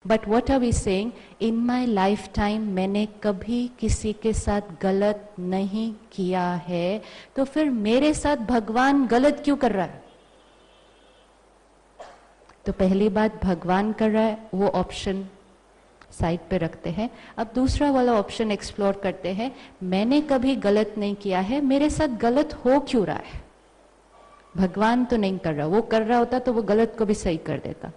But what are we saying, in my lifetime मैंने कभी किसी के साथ गलत नहीं किया है, तो फिर मेरे साथ भगवान गलत क्यों कर रहा है? तो पहली बात भगवान कर रहा है, वो ऑप्शन साइड पे रखते हैं. अब दूसरा वाला ऑप्शन एक्सप्लोर करते हैं. मैंने कभी गलत नहीं किया है, मेरे साथ गलत हो क्यों रहा है? भगवान तो नहीं कर रहा, वो कर रहा होता तो वो गलत को भी सही कर देता,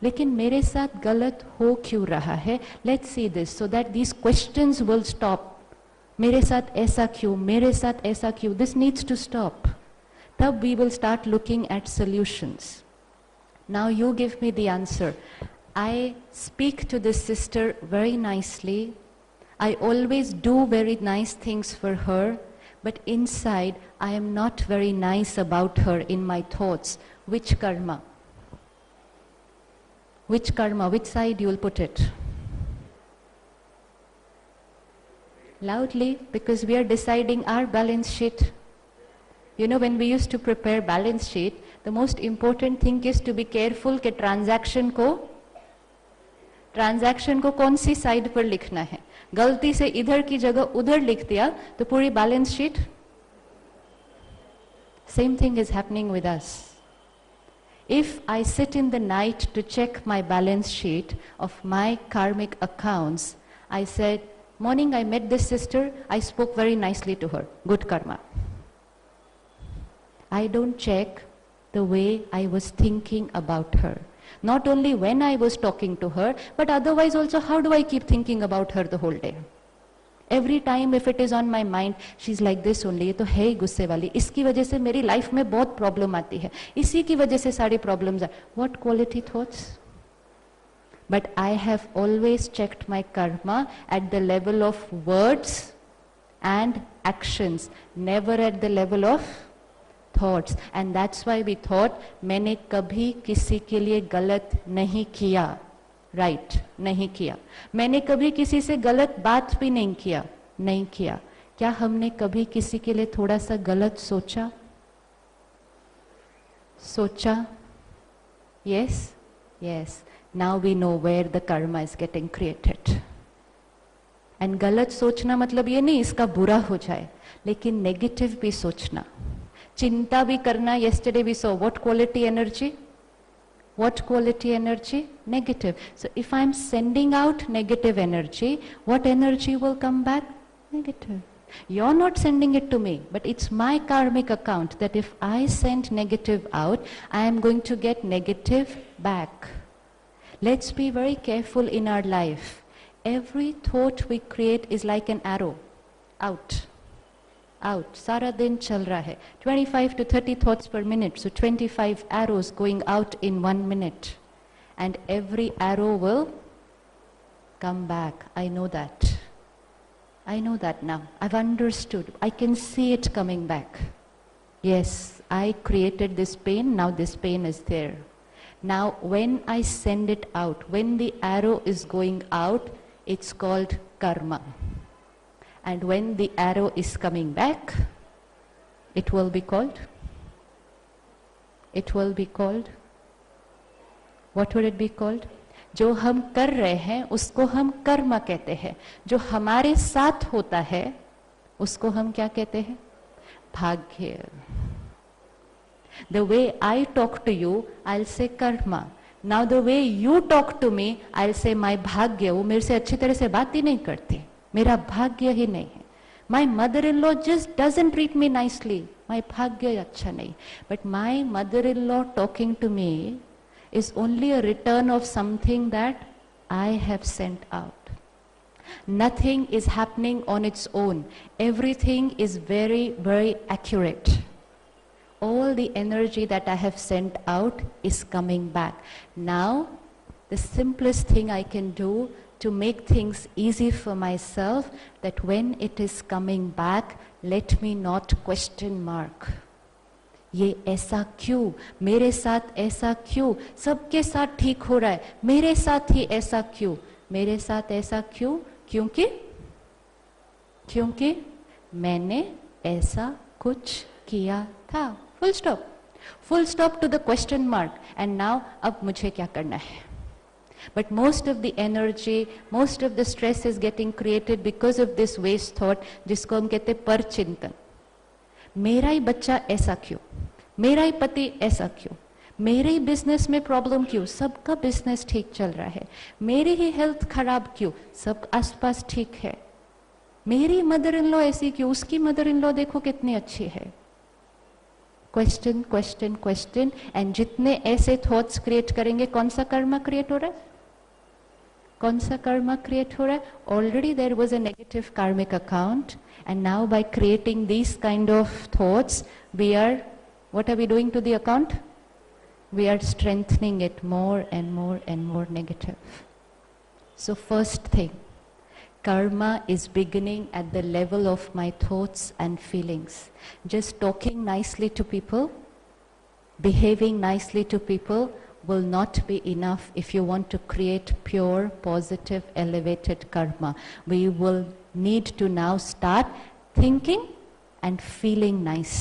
लेकिन मेरे साथ गलत हो क्यों रहा है? Let's see this so that these questions will stop. मेरे साथ ऐसा क्यों, मेरे साथ ऐसा क्यों? This needs to stop. तब we will start looking at solutions. Now you give me the answer. I speak to this sister very nicely. I always do very nice things for her, but inside I am not very nice about her in my thoughts. Which karma? Which karma? Which side you will put it? Loudly, because we are deciding our balance sheet. You know, when we used to prepare balance sheet, the most important thing is to be careful कि transaction को कौन सी side पर लिखना है. गलती से इधर की जगह उधर लिख दिया तो पूरी balance sheet. Same thing is happening with us. If I sit in the night to check my balance sheet of my karmic accounts, I said, morning I met this sister, I spoke very nicely to her, good karma. I don't check the way I was thinking about her. Not only when I was talking to her, but otherwise also, how do I keep thinking about her the whole day? Every time if it is on my mind, she's like this only, ये तो है ही गुस्से वाली, इसकी वजह से मेरी life में बहुत प्रॉब्लम आती है, इसी की वजह से सारी problems are. What quality thoughts? But I have always checked my karma at the level of words and actions, never at the level of thoughts. And that's why we thought, मैंने कभी किसी के लिए गलत नहीं किया. राइट, नहीं किया. मैंने कभी किसी से गलत बात भी नहीं किया. क्या हमने कभी किसी के लिए थोड़ा सा गलत सोचा? Yes. Now we know where the karma is getting created. And गलत सोचना मतलब ये नहीं इसका बुरा हो जाए, लेकिन नेगेटिव भी सोचना, चिंता भी करना. Yesterday we saw what quality energy? Negative. So if I'm sending out negative energy, what energy will come back? Negative. You're not sending it to me, but it's my karmic account that if I send negative out, I am going to get negative back. Let's be very careful in our life. Every thought we create is like an arrow. Out. सारा दिन चल रहा है. 25 to 30 thoughts per minute. So 25 arrows going out in 1 minute. And every arrow will come back. I know that now. I've understood. I can see it coming back. Yes, I created this pain. Now this pain is there. Now when I send it out, when the arrow is going out, it's called karma. And when the arrow is coming back, it will be called? What would it be called? जो हम कर रहे हैं उसको हम कर्म कहते हैं. जो हमारे साथ होता है उसको हम क्या कहते हैं? भाग्य. The way I talk to you, I'll say karma. Now the way you talk to me, I'll say my bhagya. वो मेरे से अच्छी तरह से बात ही नहीं करती, मेरा भाग्य ही नहीं है. My mother-in-law just doesn't treat me nicely. My bhagya अच्छा नहीं. But my mother-in-law talking to me is only a return of something that I have sent out. Nothing is happening on its own. Everything is very, very accurate. All the energy that I have sent out is coming back. Now, the simplest thing I can do to make things easy for myself, that when it is coming back, let me not question mark. ये ऐसा क्यों, मेरे साथ ऐसा क्यों, सबके साथ ठीक हो रहा है, मेरे साथ ही ऐसा क्यों, मेरे साथ ऐसा क्यों? क्योंकि मैंने ऐसा कुछ किया था. Full stop to the question mark. And now, अब मुझे क्या करना है? But most of the energy, most of the stress is getting created because of this waste thought, जिसको हम कहते पर चिंतन. मेरा ही बच्चा ऐसा क्यों, मेरा ही पति ऐसा क्यों, मेरे ही बिजनेस में प्रॉब्लम क्यों, सबका बिजनेस ठीक चल रहा है, मेरी ही हेल्थ खराब क्यों, सब आसपास ठीक है, मेरी मदर इन लॉ ऐसी क्यों, उसकी मदर इन लॉ देखो कितनी अच्छी है. क्वेश्चन क्वेश्चन क्वेश्चन, एंड जितने ऐसे थॉट्स क्रिएट करेंगे, कौन सा कर्मा क्रिएट हो रहा है, कौन सा कर्मा क्रिएट हो रहा है. Already there was a negative karmic account, and now by creating this kind of thoughts we are, what are we doing to the account, we are strengthening it more and more and more negative. So first thing, karma is beginning at the level of my thoughts and feelings. Just talking nicely to people, behaving nicely to people will not be enough if you want to create pure, positive, elevated karma. We will need to now start thinking and feeling nice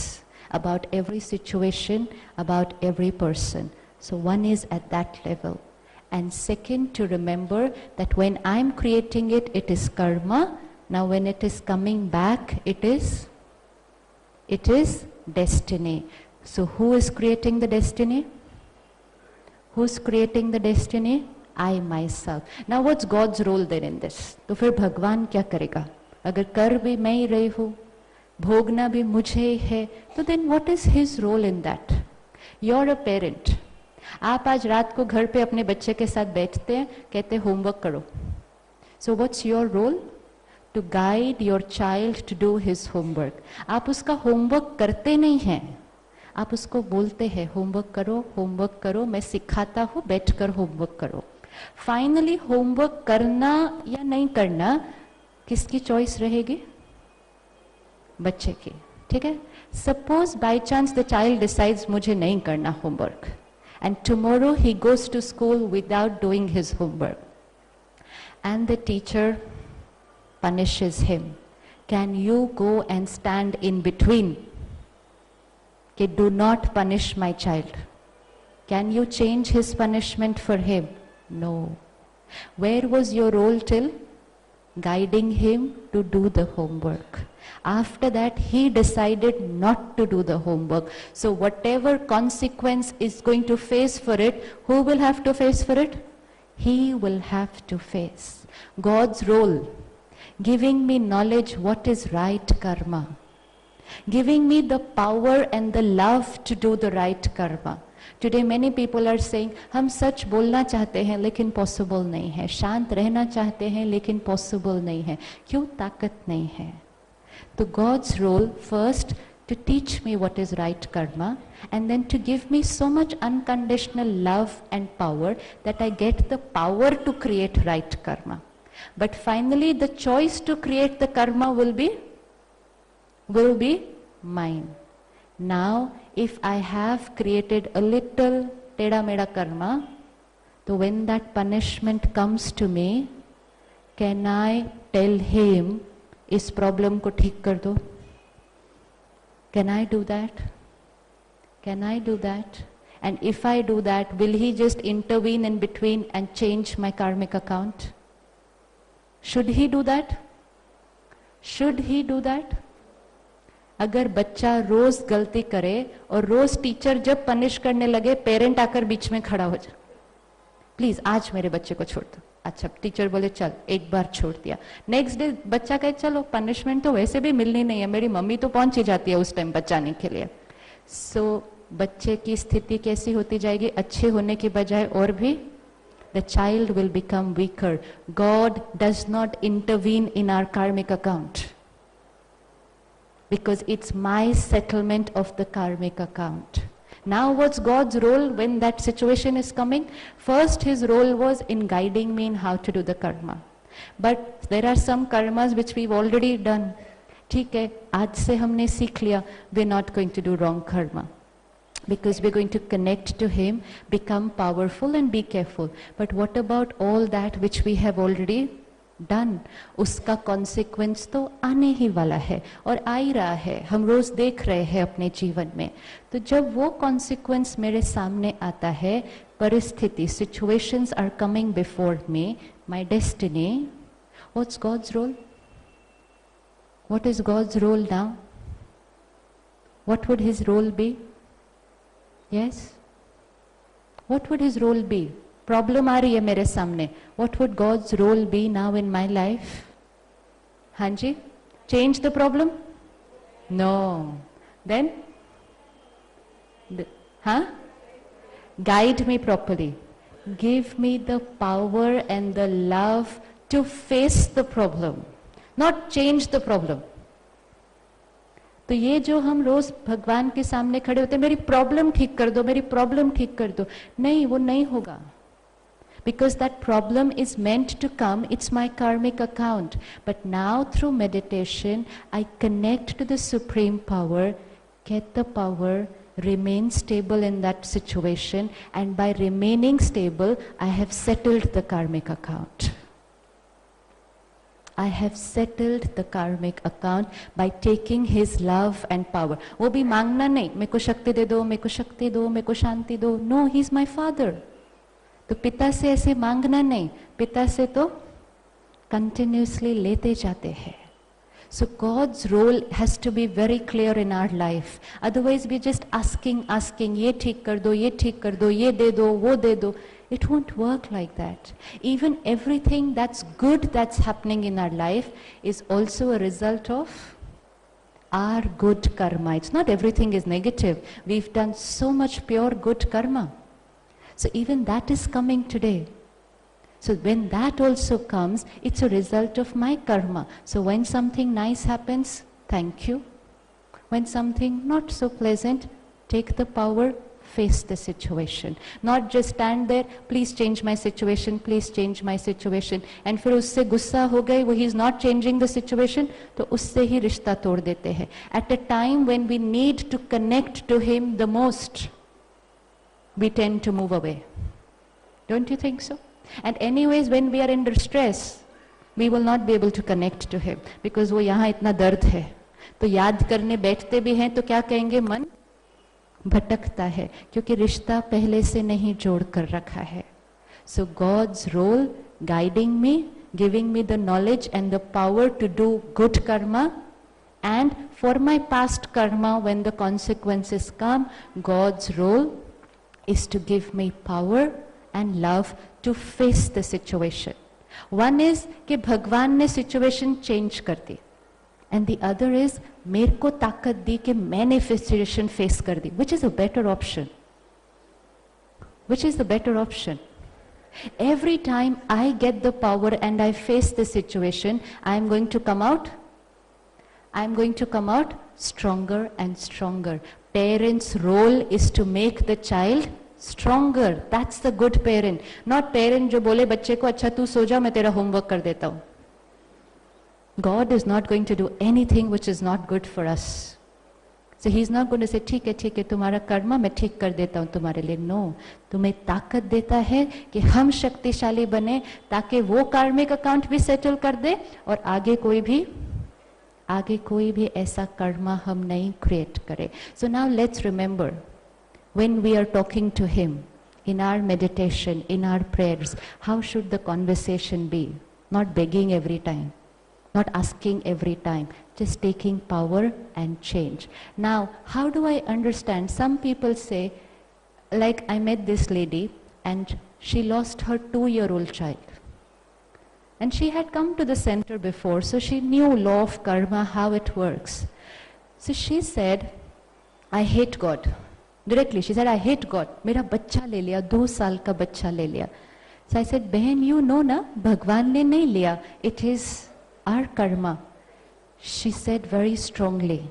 about every situation, about every person. So one is at that level. And second, to remember that when I'm creating it, it is karma. Now when it is coming back, it is destiny. So who is creating the destiny? Who's creating the destiny? I myself. Now what's God's role then in this? तो फिर भगवान क्या करेगा? अगर कर भी मैं ही रही हूँ, भोगना भी मुझे ही है, तो then what is his role in that? You're a parent. आप आज रात को घर पे अपने बच्चे के साथ बैठते हैं, कहते हैं होमवर्क करो. So what's your role? To guide your child to do his homework. आप उसका होमवर्क करते नहीं हैं, आप उसको बोलते हैं होमवर्क करो, मैं सिखाता हूँ, बैठकर होमवर्क करो. फाइनली होमवर्क करना या नहीं करना किसकी चॉइस रहेगी? बच्चे की. ठीक है. Suppose by chance the child decides मुझे नहीं करना homework, and tomorrow he goes to school without doing his homework, and the teacher punishes him. Can you go and stand in between? Okay, do not punish my child. Can you change his punishment for him? No. Where was your role till? Guiding him to do the homework. After that, he decided not to do the homework. So whatever consequence is going to face for it, who will have to face for it? He will have to face. God's role, giving me knowledge what is right karma, giving me the power and the love to do the right karma. Today many people are saying, हम सच बोलना चाहते हैं लेकिन possible नहीं है, शांत रहना चाहते हैं लेकिन पॉसिबल नहीं है. क्यों? ताकत नहीं है. तो God's role first to teach me what is right karma, and then to give me so much unconditional love and power that I get the power to create right karma. But finally the choice to create the karma will be mine. Now if I have created a little teda meda karma, so when that punishment comes to me, can I tell him इस problem को ठीक कर दो? Can I do that? Can I do that? And if I do that, will he just intervene in between and change my karmic account? Should he do that? Should he do that? अगर बच्चा रोज गलती करे और रोज teacher जब punish करने लगे parent आकर बीच में खड़ा हो जाए, प्लीज आज मेरे बच्चे को छोड़ दो. अच्छा, टीचर बोले चल एक बार छोड़ दिया. नेक्स्ट डे बच्चा कहे चलो पनिशमेंट तो वैसे भी मिलनी नहीं है, मेरी मम्मी तो पहुंच ही जाती है उस टाइम बचाने के लिए. सो बच्चे की स्थिति कैसी होती जाएगी? अच्छे होने की बजाय और भी the child will become weaker. God does not intervene in our karmic account because it's my settlement of the karmic account. Now what's God's role when that situation is coming? First his role was in guiding me in how to do the karma. But there are some karmas which we've already done. ठीक है, आज से हमने सीख लिया, we're not going to do wrong karma. Because we're going to connect to him, become powerful and be careful. But what about all that which we have already done, उसका consequence तो आने ही वाला है और आ ही रहा है, हम रोज देख रहे हैं अपने जीवन में। तो जब वो कॉन्सिक्वेंस मेरे सामने आता है, परिस्थिति, situations are coming before me, my destiny, what's God's role? What is God's role now? What would his role be? Yes, what would his role be? Problem आ रही है मेरे सामने, what would God's role be now in my life? हाँ जी, change the problem? No. Then? हाँ? Guide me properly. Give me the power and the love to face the problem, not change the problem. तो ये जो हम रोज भगवान के सामने खड़े होते हैं, मेरी प्रॉब्लम ठीक कर दो, मेरी प्रॉब्लम ठीक कर दो, नहीं, वो नहीं होगा. Because that problem is meant to come, it's my karmic account. But now through meditation, I connect to the Supreme Power, get the power, remain stable in that situation, and by remaining stable, I have settled the karmic account. I have settled the karmic account by taking his love and power. वो भी मांगना नहीं, मेरे को शक्ति दे दो, मेरे को शक्ति दो, मेरे को शांति दो. No, he is my father. तो पिता से ऐसे मांगना नहीं, पिता से तो कंटिन्यूसली लेते जाते हैं. So God's role has to be very clear in our life. Otherwise we just asking, ये ठीक कर दो, ये ठीक कर दो, ये दे दो, वो दे दो. It won't work like that. Even everything that's good that's happening in our life is also a result of our good karma. It's not everything is negative. We've done so much pure good karma. So even that is coming today. So when that also comes, it's a result of my karma. So when something nice happens, thank you. When something not so pleasant, take the power, face the situation. Not just stand there, please change my situation, please change my situation. And फिर उससे गुस्सा हो गए, वो he is not changing the situation, तो उससे ही रिश्ता तोड़ देते हैं. At a time when we need to connect to him the most, we tend to move away. Don't you think so? And anyways, when we are in distress, we will not be able to connect to him because वो यहाँ इतना दर्द है. तो याद करने बैठते भी हैं तो क्या कहेंगे, मन भटकता है क्योंकि रिश्ता पहले से नहीं जोड़ कर रखा है. So God's role guiding me, giving me the knowledge and the power to do good karma, and for my past karma when the consequences come, God's role is to give me power and love to face the situation. One is कि भगवान ने situation change कर दी, and the other is मेरे को ताकत दी कि मैंने situation face कर दी. Which is a better option? Which is the better option? Every time I get the power and I face the situation, I am going to come out. I am going to come out stronger and stronger. Parents' role is to make the child stronger. That's the good parent. Not parent जो बोले बच्चे को अच्छा तू सो जा मैं तेरा homework कर देता हूँ. God is not going to do anything which is not good for us. So he is not going to say ठीक है तुम्हारा कर्मा मैं ठीक कर देता हूँ तुम्हारे लिए. No, तुम्हें ताकत देता है कि हम शक्तिशाली बने ताकि वो कार्मिक अकाउंट भी सेटल कर दे और आगे कोई भी ऐसा कर्मा हम नहीं क्रिएट करे. So now let's remember, when we are talking to him, in our meditation, in our prayers, how should the conversation be? Not begging every time, not asking every time, just taking power and change. Now, how do I understand? Some people say, like I met this lady and she lost her 2-year-old child. And she had come to the center before, so she knew law of karma, how it works. So she said, I hate God. Directly, she said, I hate God. मेरा बच्चा ले लिया, 2 साल का बच्चा ले लिया. So I said, बहन, you know ना, भगवान ने नहीं लिया. It is our karma. She said very strongly.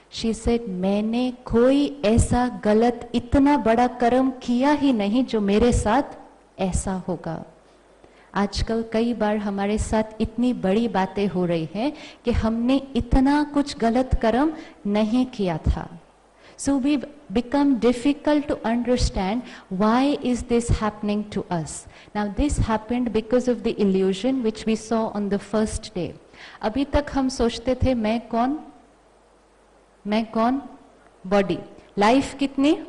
She said, मैंने कोई ऐसा गलत इतना बड़ा कर्म किया ही नहीं जो मेरे साथ ऐसा होगा. आजकल कई बार हमारे साथ इतनी बड़ी बातें हो रही हैं कि हमने इतना कुछ गलत कर्म नहीं किया था. So we've become difficult to understand why is this happening to us. Now this happened because of the illusion which we saw on the first day. अभी तक हम सोचते थे मैं कौन, बॉडी. लाइफ कितनी?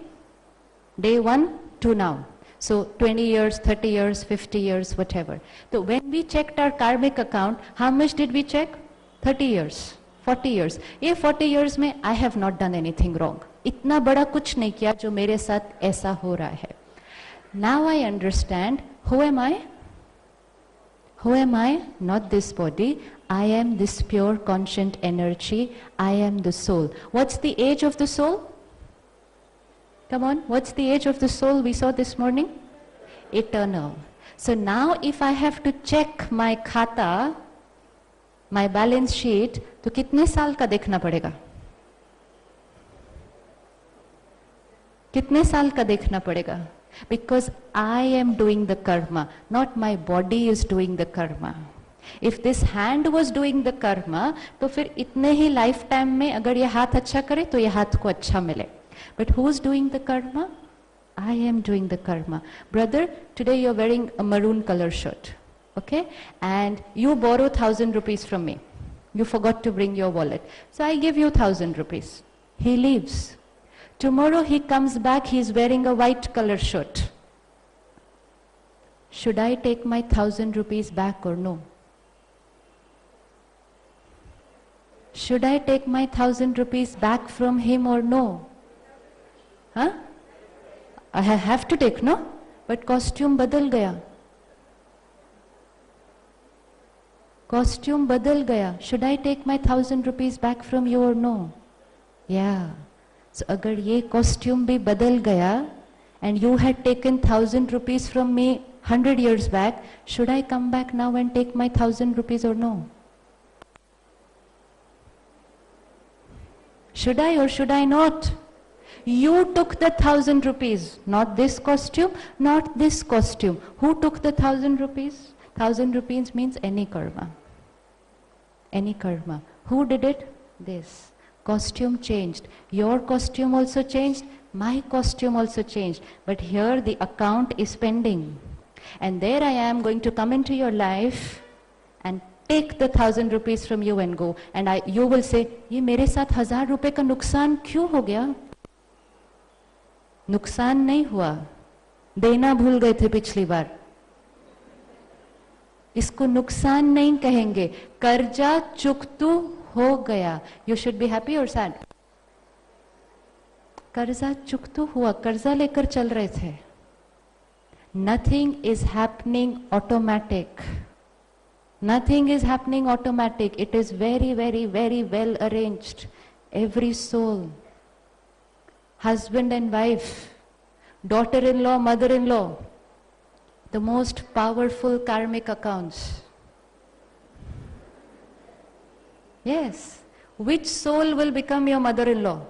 Day 1 to now. So 20 years, 30 years, 50 years, whatever. So when we checked our karmic account, how much did we check? 30 years, 40 years. ये 40 years में I have not done anything wrong. इतना बड़ा कुछ नहीं किया जो मेरे साथ ऐसा हो रहा है. Now I understand who am I? Who am I? Not this body. I am this pure conscient energy. I am the soul. What's the age of the soul? Come on, what's the age of the soul we saw this morning? Eternal. So now if I have to check my khata, my balance sheet, तो कितने साल का देखना पड़ेगा? कितने साल का देखना पड़ेगा? Because I am doing the karma, not my body is doing the karma. If this hand was doing the karma, तो फिर इतने ही lifetime में अगर ये हाथ अच्छा करे तो ये हाथ को अच्छा मिले. But who's doing the karma? I am doing the karma. Brother, today you're wearing a maroon color shirt, okay? And you borrow 1,000 rupees from me. You forgot to bring your wallet. So I give you 1,000 rupees. He leaves. Tomorrow he comes back, he's wearing a white color shirt. Should I take my 1,000 rupees back or no? Should I take my 1,000 rupees back from him or no? Huh? I have to take, no? But costume badal gaya. Costume badal gaya. Should I take my 1,000 rupees back from you or no? Yeah. So agar ye costume bhi badal gaya and you had taken 1,000 rupees from me 100 years back, should I come back now and take my 1,000 rupees or no? Should I or should I not? You took the 1,000 rupees, not this costume, not this costume. Who took the 1,000 rupees? 1,000 rupees means any karma. Any karma. Who did it? This. Costume changed. Your costume also changed. My costume also changed. But here the account is pending. And there I am going to come into your life and take the 1,000 rupees from you and go. And you will say, ये मेरे साथ 1,000 रुपए का नुकसान क्यों हो गया? नुकसान नहीं हुआ, देना भूल गए थे पिछली बार. इसको नुकसान नहीं कहेंगे, कर्जा चुकतू हो गया. You should be happy or sad? कर्जा चुकतू हुआ, कर्जा लेकर चल रहे थे. Nothing is happening automatic. Nothing is happening automatic. It is very, very, very well arranged. Every soul, husband and wife, daughter-in-law, mother-in-law, the most powerful karmic accounts. Yes. Which soul will become your mother-in-law?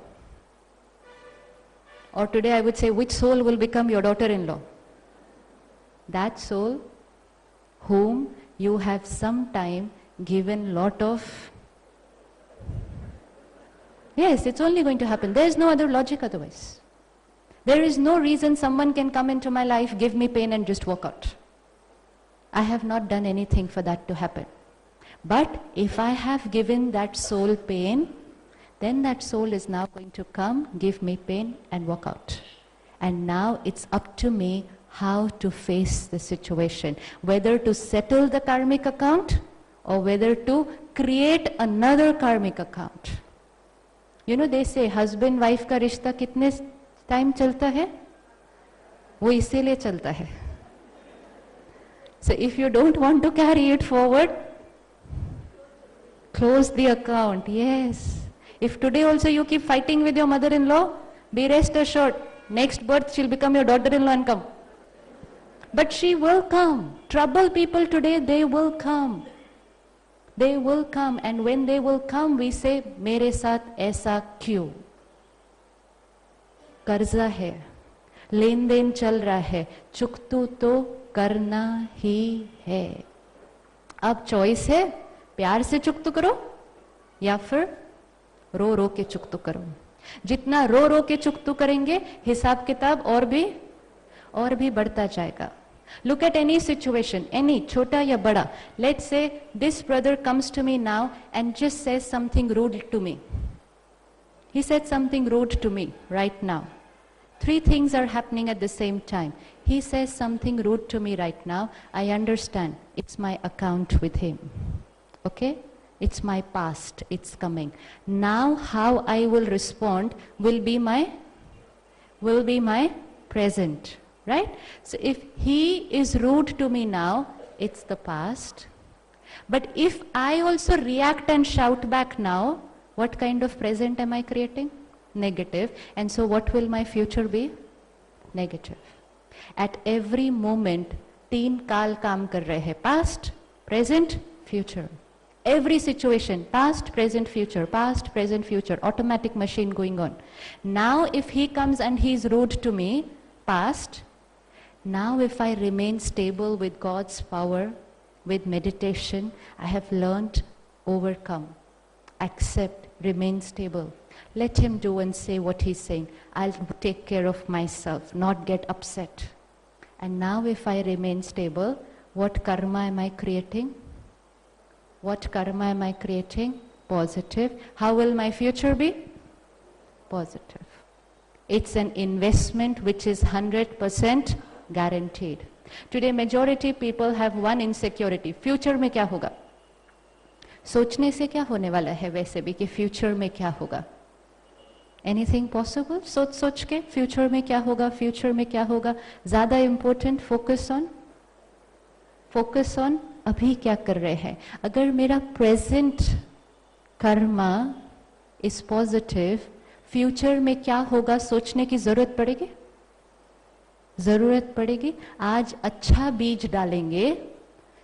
Or today I would say, which soul will become your daughter-in-law? That soul whom you have sometime given lot of. Yes, it's only going to happen. There is no other logic otherwise. There is no reason someone can come into my life, give me pain and just walk out. I have not done anything for that to happen. But if I have given that soul pain, then that soul is now going to come, give me pain and walk out. And now it's up to me how to face the situation, whether to settle the karmic account or whether to create another karmic account. You know, they say husband wife का रिश्ता कितने time चलता है? वो इसीलिए चलता है. So if you don't want to carry it forward, close the account. Yes. If today also you keep fighting with your mother-in-law, be rest assured, next birth she'll become your daughter-in-law and come. But she will come. Trouble people today, they will come. They will come, and when they will come, we say, मेरे साथ ऐसा क्यों? कर्जा है, लेन then चल रहा है, चुकतू तो करना ही है. अब चॉइस है, प्यार से चुकतू करो या फिर रो रो के चुकतू करो. जितना रो रो के चुकतू करेंगे हिसाब किताब और भी बढ़ता जाएगा. Look at any situation, any छोटा या बड़ा. Let's say this brother comes to me now and just says something rude to me. He said something rude to me right now. Three things are happening at the same time. He says something rude to me right now. I understand. It's my account with him. Okay? It's my past. It's coming. Now how I will respond will be my present. Right? So if he is rude to me now, it's the past. But if I also react and shout back now, what kind of present am I creating? Negative. And so what will my future be? Negative. At every moment, तीन काल काम कर रहे हैं. Past, present, future. Every situation, past, present, future, past, present, future. Automatic machine going on. Now if he comes and he is rude to me, past. Now if I remain stable with God's power, with meditation, I have learned, overcome, accept, remain stable. Let him do and say what he's saying. I'll take care of myself, not get upset. And now if I remain stable, what karma am I creating? What karma am I creating? Positive. How will my future be? Positive. It's an investment which is 100% guaranteed. Today majority people have one insecurity. Future में क्या होगा? सोचने से क्या होने वाला है वैसे भी कि फ्यूचर में क्या होगा? Anything possible? सोच के फ्यूचर में क्या होगा, फ्यूचर में क्या होगा? ज़्यादा इम्पोर्टेंट फोकस ऑन अभी क्या कर रहे हैं. अगर मेरा present Karma is positive, future में क्या होगा सोचने की जरूरत पड़ेगी. आज अच्छा बीज डालेंगे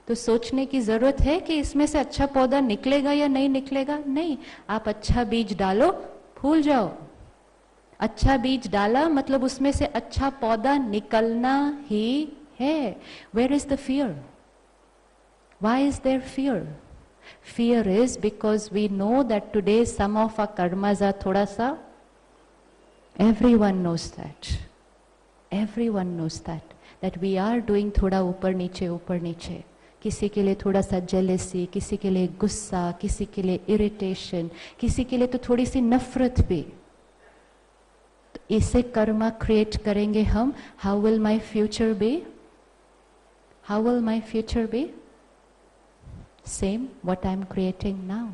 तो सोचने की जरूरत है कि इसमें से अच्छा पौधा निकलेगा या नहीं निकलेगा. नहीं, आप अच्छा बीज डालो, फूल जाओ. अच्छा बीज डाला मतलब उसमें से अच्छा पौधा निकलना ही है. Where is the fear? Why is there fear? Fear is because we know that today some of our karmas are thoda sa. Everyone knows that. Everyone knows that we are doing थोड़ा ऊपर नीचे. किसी के लिए थोड़ा सा jealousy, किसी के लिए गुस्सा, किसी के लिए इरिटेशन, किसी के लिए तो थोड़ी सी नफरत भी. तो इसे कर्मा क्रिएट करेंगे हम. How will my future be? How will my future be? Same what I'm creating now.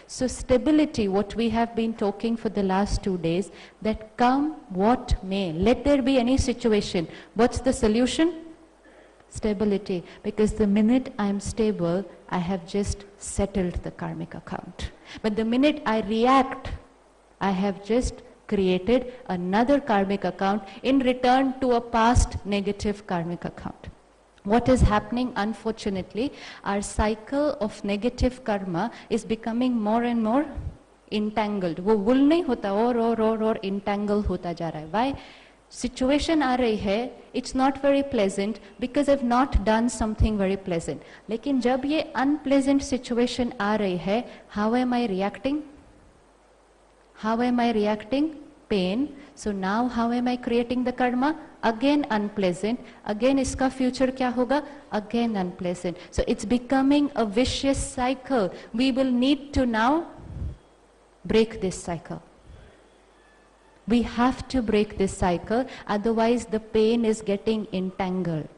So stability, what we have been talking for the last 2 days, that come what may, let there be any situation. What's the solution? Stability. Because the minute I'm stable, I have just settled the karmic account. But the minute I react, I have just created another karmic account in return to a past negative karmic account. What is happening, unfortunately, our cycle of negative karma is becoming more and more entangled. वो wool नहीं होता, और entangle होता जा रहा है. Why? Situation आ रही है, it's not very pleasant because I've not done something very pleasant. लेकिन जब ये unpleasant situation आ रही है, how am I reacting? How am I reacting? Pain. So now how am I creating the karma? Again unpleasant. Again इसका future क्या होगा? Again unpleasant. So it's becoming a vicious cycle. We will need to now break this cycle. We have to break this cycle, otherwise the pain is getting entangled.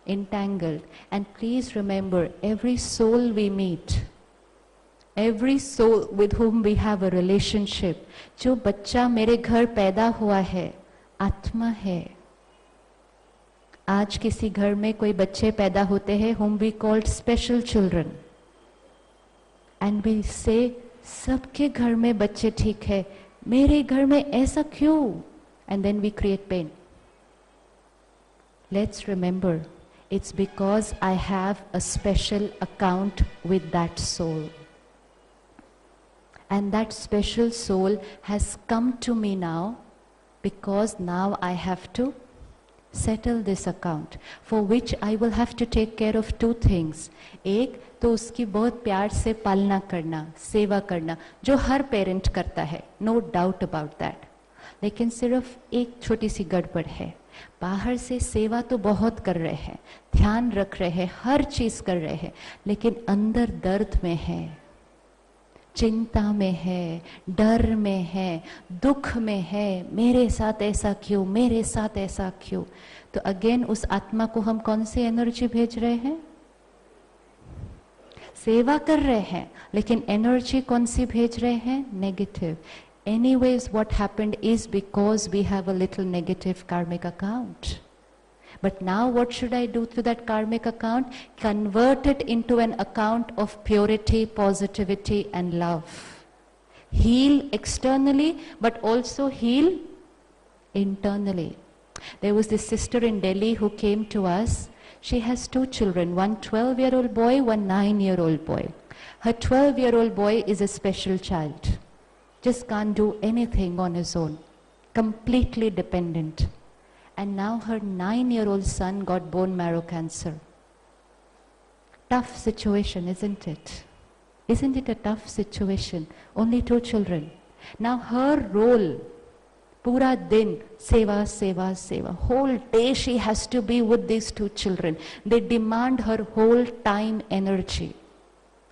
And please remember, every soul we meet, every soul with whom we have a relationship, जो बच्चा मेरे घर पैदा हुआ है, आत्मा है. आज किसी घर में कोई बच्चे पैदा होते हैं, whom we called special children, and we say सबके घर में बच्चे ठीक है, मेरे घर में ऐसा क्यों? And then we create pain. Let's remember, it's because I have a special account with that soul. And that special soul has come to me now because now I have to settle this account, for which I will have to take care of two things. एक तो उसकी बहुत प्यार से पालना करना, सेवा करना, जो हर पेरेंट करता है, no doubt about that. लेकिन सिर्फ एक छोटी सी गड़बड़ है, बाहर से सेवा तो बहुत कर रहे हैं, ध्यान रख रहे हैं, हर चीज कर रहे हैं, लेकिन अंदर दर्द में है, चिंता में है, डर में है, दुख में है, मेरे साथ ऐसा क्यों, मेरे साथ ऐसा क्यों. तो अगेन उस आत्मा को हम कौन सी एनर्जी भेज रहे हैं? सेवा कर रहे हैं, लेकिन एनर्जी कौन सी भेज रहे हैं? Negative. Anyways, what happened is because we have a little negative karmic account. But now what should I do to that karmic account? Convert it into an account of purity, positivity and love. Heal externally, but also heal internally. There was this sister in Delhi who came to us. She has two children, one 12-year-old boy, one 9-year-old boy. Her 12-year-old boy is a special child. Just can't do anything on his own, completely dependent. And now her 9-year-old son got bone marrow cancer. Tough situation, isn't it? Isn't it a tough situation? Only two children. Now her role, pura din, seva, seva, seva. Whole day she has to be with these two children. They demand her whole time, energy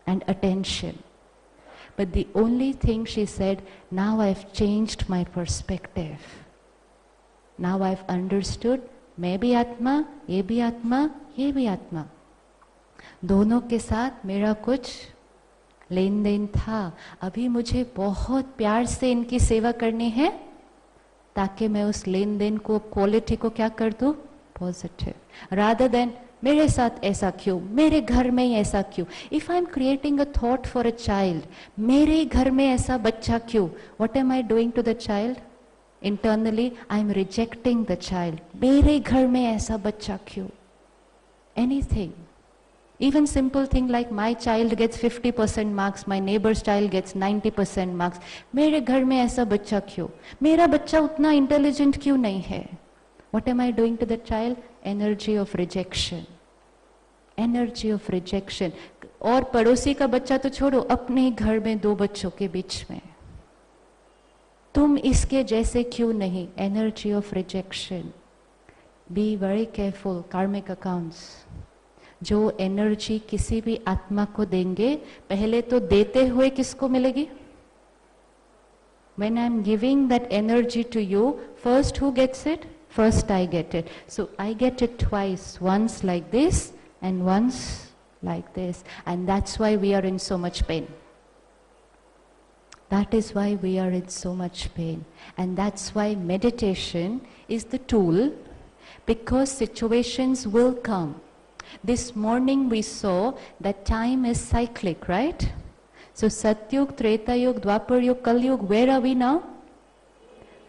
and attention. But the only thing she said, now I've changed my perspective. Now I've understood, मैं भी आत्मा, ये भी आत्मा, ये भी आत्मा. दोनों के साथ मेरा कुछ लेन देन था. अभी मुझे बहुत प्यार से इनकी सेवा करनी है, ताकि मैं उस लेन देन को, क्वालिटी को क्या कर दूं? पॉजिटिव. रादर देन मेरे साथ ऐसा क्यों, मेरे घर में ही ऐसा क्यों. If I am creating a thought for a child, मेरे घर में ऐसा बच्चा क्यों, what am I doing to the child? Internally I am rejecting the child. मेरे घर में ऐसा बच्चा क्यों? Anything, even simple thing like my child gets 50% marks, my neighbor's child gets 90% marks. मेरे घर में ऐसा बच्चा क्यों, मेरा बच्चा उतना इंटेलिजेंट क्यों नहीं है? What am I doing to the child? Energy of rejection. Energy of rejection. और पड़ोसी का बच्चा तो छोड़ो, अपने घर में दो बच्चों के बीच में तुम इसके जैसे क्यों नहीं? Energy of rejection. Be very careful. Karmic accounts. जो एनर्जी किसी भी आत्मा को देंगे, पहले तो देते हुए किसको मिलेगी? When I am giving that energy to you, first who gets it? First I get it. So I get it twice, once like this and once like this. And that's why we are in so much pain. That is why we are in so much pain. And that's why meditation is the tool, because situations will come. This morning we saw that time is cyclic, right? So Satyug, Treta Yug, Dwapar Yug, Kal Yug, where are we now?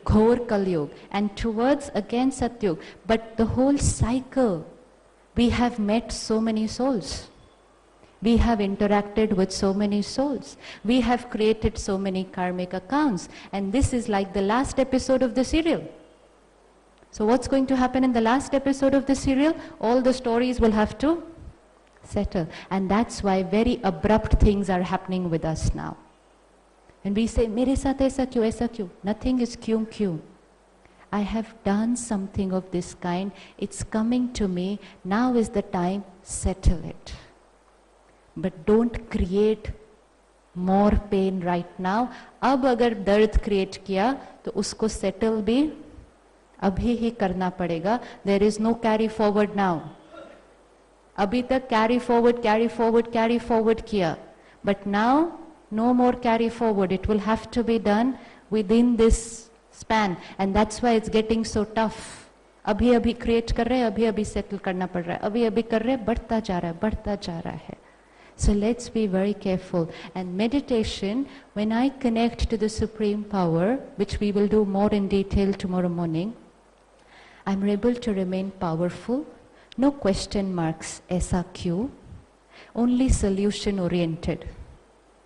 Ghor Kal Yug. And towards again Satyug. But the whole cycle, we have met so many souls. We have interacted with so many souls. We have created so many karmic accounts. And this is like the last episode of the serial. So what's going to happen in the last episode of the serial? All the stories will have to settle. And that's why very abrupt things are happening with us now. And we say, मेरे साथ ऐसा क्यों, ऐसा क्यों? Nothing is क्यों, क्यों. I have done something of this kind. It's coming to me. Now is the time, settle it. But don't create more pain right now. अब अगर दर्द create किया, तो उसको settle भी अभी ही करना पड़ेगा. There is no carry forward now. अभी तक carry forward, carry forward, carry forward किया. But now, no more carry forward. It will have to be done within this span. And that's why it's getting so tough. अभी अभी create कर रहे हैं, अभी अभी settle करना पड़ रहा है. अभी अभी कर रहे हैं, बढ़ता जा रहा है, बढ़ता जा रहा है. So let's be very careful. And meditation, when I connect to the Supreme Power, which we will do more in detail tomorrow morning, I'm able to remain powerful. No question marks, ऐसा क्यों? Only solution oriented.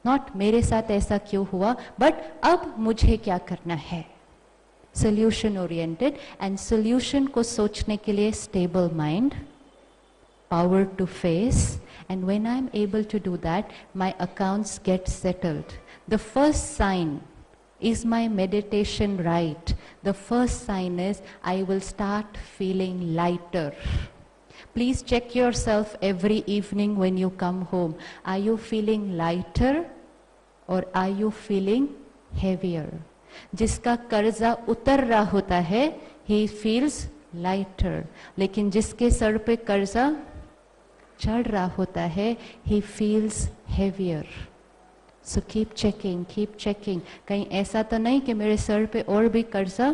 Not मेरे साथ ऐसा क्यों हुआ, but अब मुझे क्या करना है? solution oriented, and solution को सोचने के लिए stable mind, power to face, and when I'm able to do that, my accounts get settled. The first sign, is my meditation right? The first sign is I will start feeling lighter. Please check yourself every evening when you come home. Are you feeling lighter or are you feeling heavier? जिसका कर्जा उतर रहा होता है, he feels lighter. लेकिन जिसके sir पे कर्जा चढ़ रहा होता है, he feels heavier. So keep checking, keep checking. कहीं ऐसा तो नहीं कि मेरे सर पे और भी कर्जा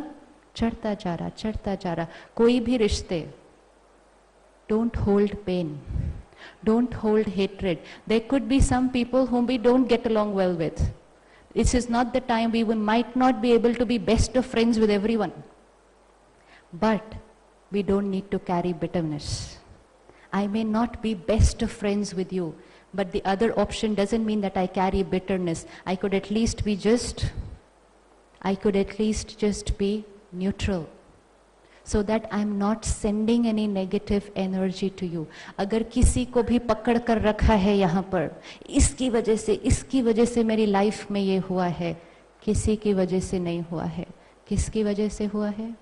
चढ़ता जा रहा. कोई भी रिश्ते, don't hold pain, don't hold hatred. There could be some people whom we don't get along well with. This is not the time. We might not be able to be best of friends with everyone, but we don't need to carry bitterness. I may not be best of friends with you, but the other option doesn't mean that I carry bitterness. I could at least just be neutral, so that I'm not sending any negative energy to you. अगर किसी को भी पकड़ कर रखा है यहाँ पर, इसकी वजह से मेरी लाइफ में ये हुआ है, किसी की वजह से नहीं हुआ है. किसकी वजह से हुआ है?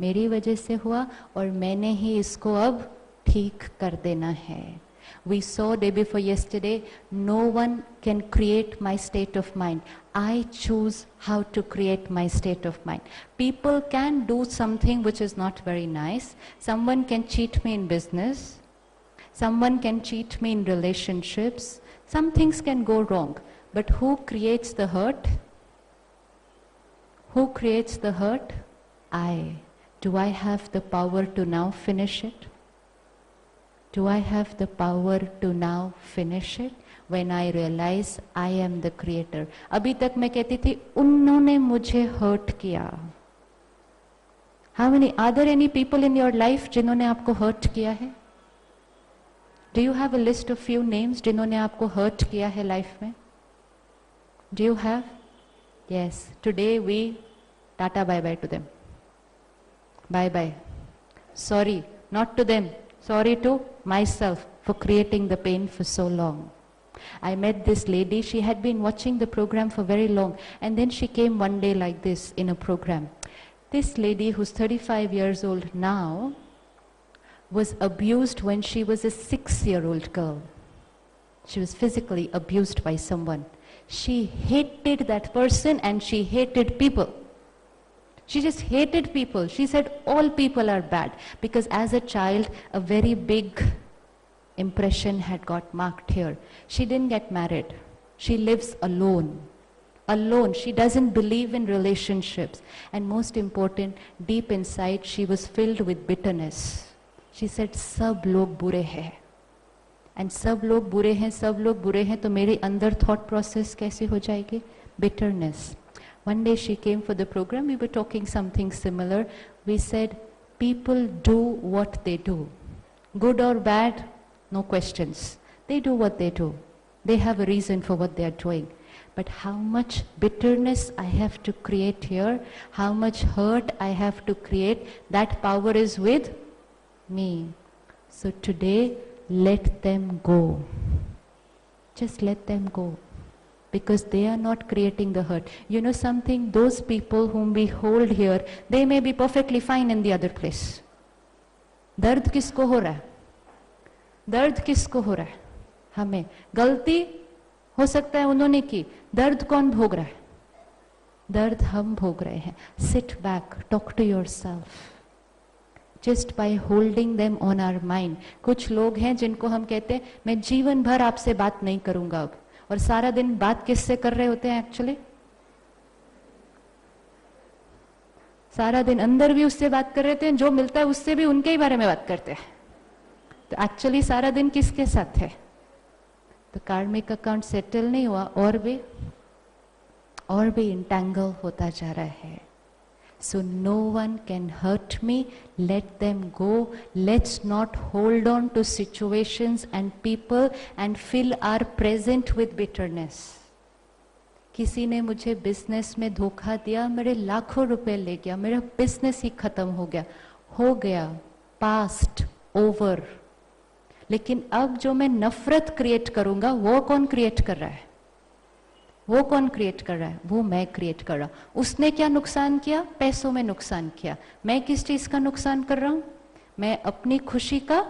मेरी वजह से हुआ, और मैंने ही इसको अब ठीक कर देना है. We saw day before yesterday, no one can create my state of mind. I choose how to create my state of mind. People can do something which is not very nice. Someone can cheat me in business. Someone can cheat me in relationships. Some things can go wrong. But who creates the hurt? Who creates the hurt? I. Do I have the power to now finish it? Do I have the power to now finish it? When I realize I am the creator. अभी तक मैं कहती थी उन्होंने मुझे hurt किया. How many, are there any people in your life जिन्होंने आपको hurt किया है? Do you have a list of few names जिन्होंने आपको hurt किया है life में? Do you have? Yes. Today we tata bye bye to them. Bye bye. Sorry, not to them. Sorry to myself for creating the pain for so long. I met this lady, she had been watching the program for very long, and then she came one day like this in a program. This lady, who's 35 years old now, was abused when she was a 6-year-old girl. She was physically abused by someone. She hated that person and she hated people. She just hated people. She said all people are bad, because as a child, a very big impression had got marked here. She didn't get married. She lives alone. Alone. She doesn't believe in relationships. And most important, deep inside, she was filled with bitterness. She said, सब लोग बुरे हैं. And सब लोग बुरे हैं, तो मेरे अंदर thought process कैसे हो जाएगी? Bitterness. One day she came for the program, we were talking something similar. We said, people do what they do. Good or bad, no questions. They do what they do. They have a reason for what they are doing. But how much bitterness I have to create here, how much hurt I have to create, that power is with me. So today, let them go. Just let them go. Because they are not creating the hurt. You know something? Those people whom we hold here, they may be perfectly fine in the other place. दर्द किसको हो रहा है? दर्द किसको हो रहा है? हमें. गलती हो सकता है उन्होंने की, दर्द कौन भोग रहा है? दर्द हम भोग रहे हैं. Sit back, talk to yourself. Just by holding them on our mind. कुछ लोग हैं जिनको हम कहते हैं मैं जीवन भर आपसे बात नहीं करूंगा अब, और सारा दिन बात किससे कर रहे होते हैं एक्चुअली? सारा दिन अंदर भी उससे बात कर रहे थे, जो मिलता है उससे भी उनके ही बारे में बात करते हैं. तो एक्चुअली सारा दिन किसके साथ है? तो कार्मिक अकाउंट सेटल नहीं हुआ, और भी इंटैंगल होता जा रहा है. So no one can hurt me. Let them go. Let's not hold on to situations and people and fill our present with bitterness. किसी ने मुझे बिजनेस में धोखा दिया, मेरे लाखों रुपए ले गया, मेरा बिजनेस ही खत्म हो गया, पास्ट, ओवर। लेकिन अब जो मैं नफरत क्रिएट करूंगा, वो कौन क्रिएट कर रहा है? वो कौन क्रिएट कर रहा है? वो मैं क्रिएट कर रहा हूं। उसने क्या नुकसान किया? पैसों में नुकसान किया। मैं किस चीज का नुकसान कर रहा हूं? मैं अपनी खुशी का,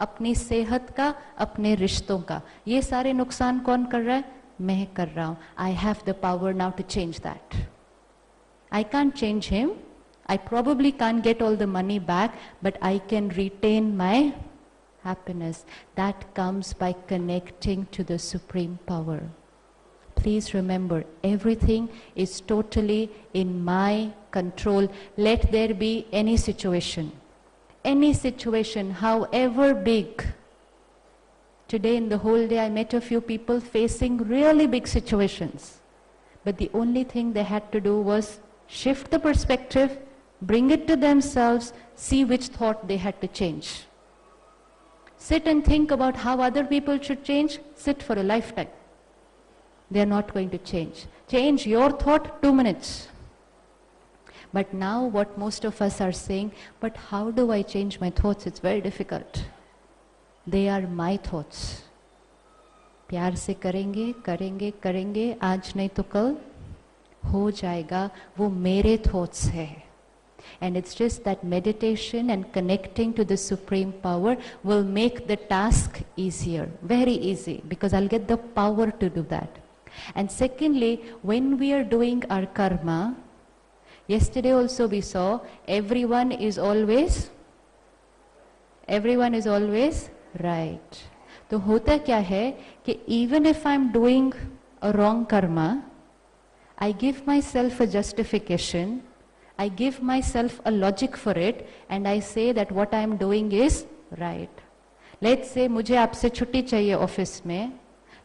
अपनी सेहत का, अपने रिश्तों का। ये सारे नुकसान कौन कर रहा है? मैं कर रहा हूं। I have the power now to change that. I can't change him, I probably can't get all the money back, but I can retain my happiness. That comes by connecting to the Supreme Power. Please remember, everything is totally in my control. Let there be any situation, however big. Today in the whole day I met a few people facing really big situations. But the only thing they had to do was shift the perspective, bring it to themselves, see which thought they had to change. Sit and think about how other people should change. Sit for a lifetime. They are not going to change. Change your thought 2 minutes. But now what most of us are saying, but how do I change my thoughts? It's very difficult. They are my thoughts. प्यार से करेंगे, करेंगे, करेंगे, आज नहीं तो कल हो जाएगा। वो मेरे thoughts है। And it's just that meditation and connecting to the Supreme Power will make the task easier, very easy, because I'll get the power to do that. And secondly, when we are doing our karma, yesterday also we saw everyone is always right. तो होता क्या है कि even if I'm doing a wrong karma, I give myself a justification, I give myself a logic for it, and I say that what I am doing is right. Let's say मुझे आपसे छुट्टी चाहिए office में,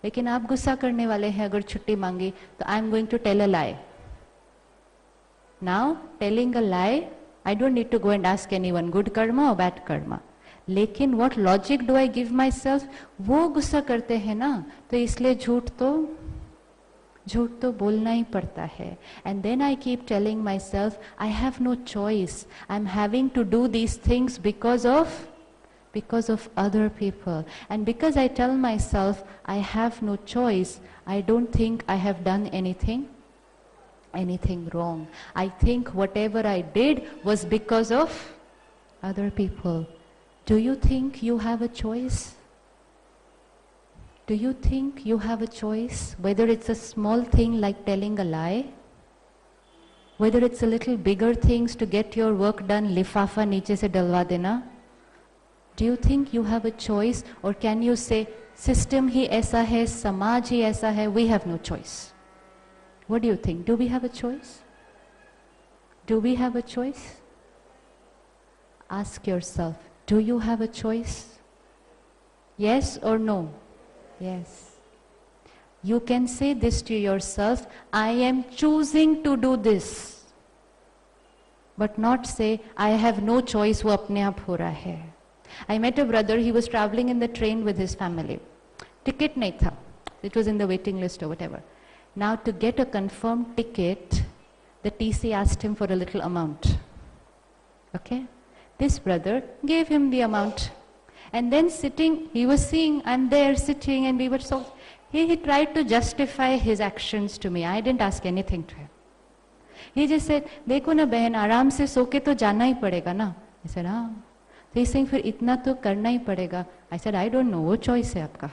लेकिन आप गुस्सा करने वाले हैं अगर छुट्टी मांगी, तो I am going to tell a lie. Now, telling a lie, I don't need to go and ask anyone, good karma or bad karma. लेकिन what logic do I give myself? वो गुस्सा करते हैं ना, तो इसलिए झूठ तो बोलना ही पड़ता है. And then I keep telling myself, I have no choice. I'm having to do these things because of other people. And because I tell myself I have no choice, I don't think I have done anything wrong. I think whatever I did was because of other people. Do you think you have a choice? Do you think you have a choice? Whether it's a small thing like telling a lie, whether it's a little bigger things to get your work done, लिफाफा नीचे से डलवा देना. Do you think you have a choice, or can you say system ही ऐसा है, समाज ही ऐसा है, we have no choice? What do you think? Do we have a choice? Do we have a choice? Ask yourself, do you have a choice? Yes or no? Yes. You can say this to yourself, I am choosing to do this. But not say, I have no choice, वो अपने आप हो रहा है. I met a brother, he was traveling in the train with his family. Ticket नहीं था. It was in the waiting list or whatever. Now to get a confirmed ticket, the TC asked him for a little amount. Okay? This brother gave him the amount. And then sitting, he was seeing, I'm there sitting, and we were so, he tried to justify his actions to me. I didn't ask anything to him. He just said, देखो ना बहन, आराम से सो के तो जाना ही पड़ेगा ना. I said, हाँ. So he's saying, फिर इतना तो करना ही पड़ेगा. I said, I don't know, वो choice है आपका.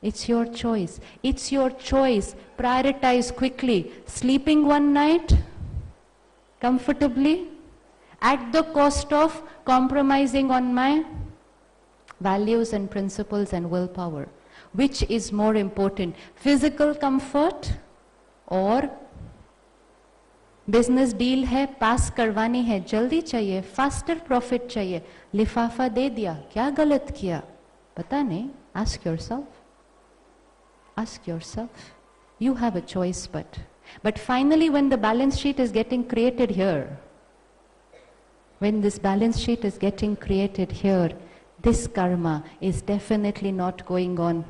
It's your choice. It's your choice. Prioritize quickly. Sleeping one night, comfortably, at the cost of compromising on my values and principles and willpower. Which is more important? Physical comfort or business deal है, पास करवानी है, जल्दी चाहिए, faster profit चाहिए, लिफाफा दे दिया, क्या गलत किया? पता नहीं. Ask yourself. Ask yourself. You have a choice, but finally when the balance sheet is getting created here, when this balance sheet is getting created here, this karma is definitely not going on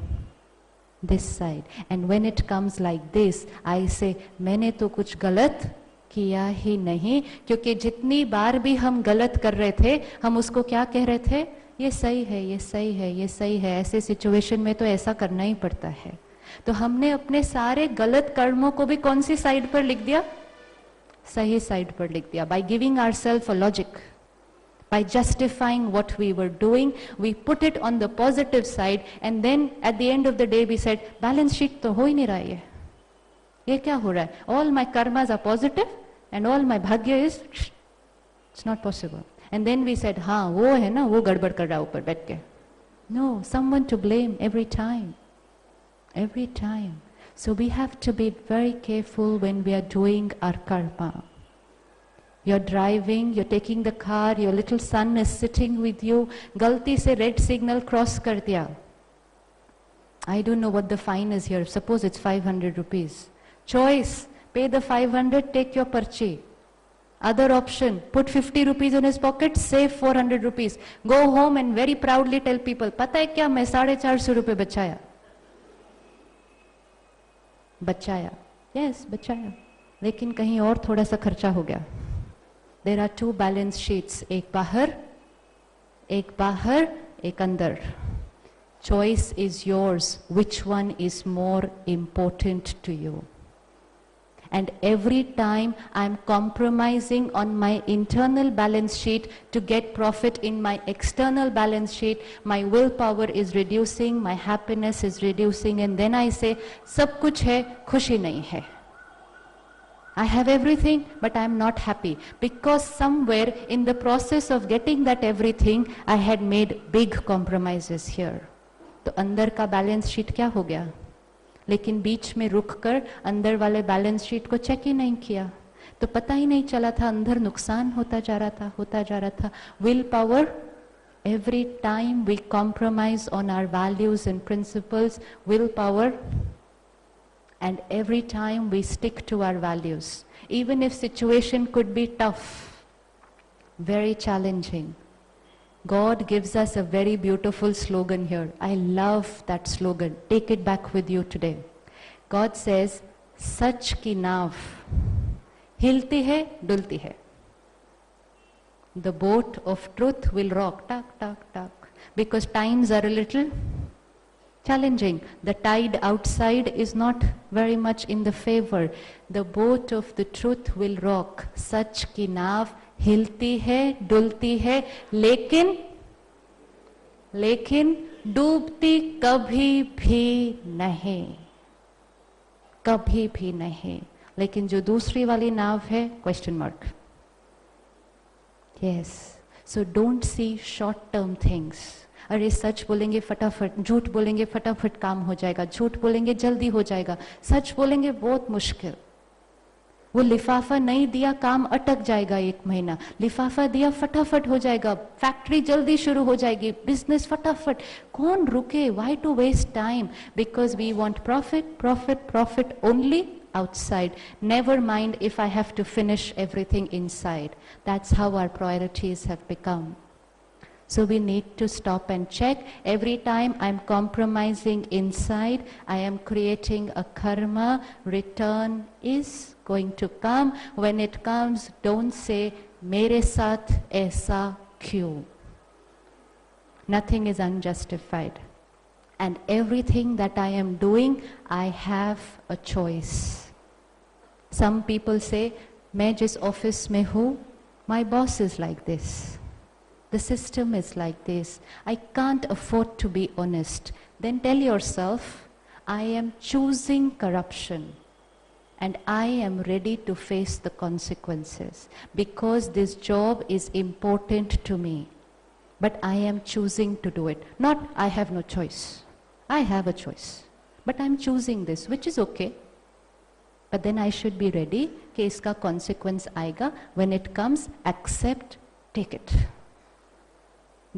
this side. And when it comes like this, I say, मैंने तो कुछ गलत किया ही नहीं, क्योंकि जितनी बार भी हम गलत कर रहे थे, हम उसको क्या कह रहे थे? ये सही है, ये सही है, ये सही है. ऐसे सिचुएशन में तो ऐसा करना ही पड़ता है. तो हमने अपने सारे गलत कर्मों को भी कौन सी साइड पर लिख दिया? सही साइड पर लिख दिया. By giving ourself a logic, by justifying what we were doing, we put it on the positive side, and then at the end of the day we said, balance sheet तो हो ही नहीं रहा है, ये क्या हो रहा है? All my karmas are positive and all my bhagya is, it's not possible. And then we said, हाँ वो है ना, वो गड़बड़ कर रहा है ऊपर बैठ के. No, someone to blame every time. Every time. So we have to be very careful when we are doing our karma. You're driving, you're taking the car, your little son is sitting with you, गलती से red signal cross कर दिया. I don't know what the fine is here. Suppose it's 500 rupees. Choice, pay the 500, take your parchi. Other option, put 50 rupees in his pocket, save 400 rupees. Go home and very proudly tell people, पता है क्या, मैं 450 रुपए बचाया. बचाया. Yes, बचाया. लेकिन कहीं और थोड़ा सा खर्चा हो गया. There are two balance sheets, एक बाहर, एक अंदर. Choice is yours. Which one is more important to you? And every time I'm compromising on my internal balance sheet to get profit in my external balance sheet, my willpower is reducing, my happiness is reducing, and then I say, सब कुछ है, खुशी नहीं है. I have everything, but I am not happy, because somewhere in the process of getting that everything, I had made big compromises here. तो अंदर का balance sheet क्या हो गया? लेकिन बीच में रुक कर अंदर वाले बैलेंस शीट को चेक ही नहीं किया, तो पता ही नहीं चला था अंदर नुकसान होता जा रहा था. Will power, every time we compromise on our values and principles, will power. And every time we stick to our values, even if situation could be tough, very challenging, God gives us a very beautiful slogan here. I love that slogan. Take it back with you today. God says, सच की नाव हिलती है, डुलती है. The boat of truth will rock, tak, tak, tak, because times are a little challenging. The tide outside is not very much in the favor. The boat of the truth will rock. सच की नाव हिलती है, डुलती है, लेकिन डूबती कभी भी नहीं. कभी भी नहीं. लेकिन जो दूसरी वाली नाव है, question mark. Yes. So don't see short-term things. अरे सच बोलेंगे फटाफट, झूठ बोलेंगे फटाफट काम हो जाएगा, झूठ बोलेंगे जल्दी हो जाएगा, सच बोलेंगे बहुत मुश्किल. वो लिफाफा नहीं दिया, काम अटक जाएगा 1 महीना. लिफाफा दिया, फटाफट हो जाएगा, फैक्ट्री जल्दी शुरू हो जाएगी, बिजनेस फटाफट. कौन रुके? Why to waste time? Because we want profit, profit, profit only outside. Never mind if I have to finish everything inside. That's how our priorities have become. So we need to stop and check. Every time I'm compromising inside, I am creating a karma. Return is going to come. When it comes, don't say, मेरे साथ ऐसा क्यों? Nothing is unjustified. And everything that I am doing, I have a choice. Some people say, मैं जिस office में हूँ, my boss is like this. The system is like this. I can't afford to be honest. Then tell yourself, I am choosing corruption and I am ready to face the consequences because this job is important to me. But I am choosing to do it. Not I have no choice. I have a choice. But I'm choosing this, which is okay. But then I should be ready कि इसका consequence आएगा. When it comes, accept, take it.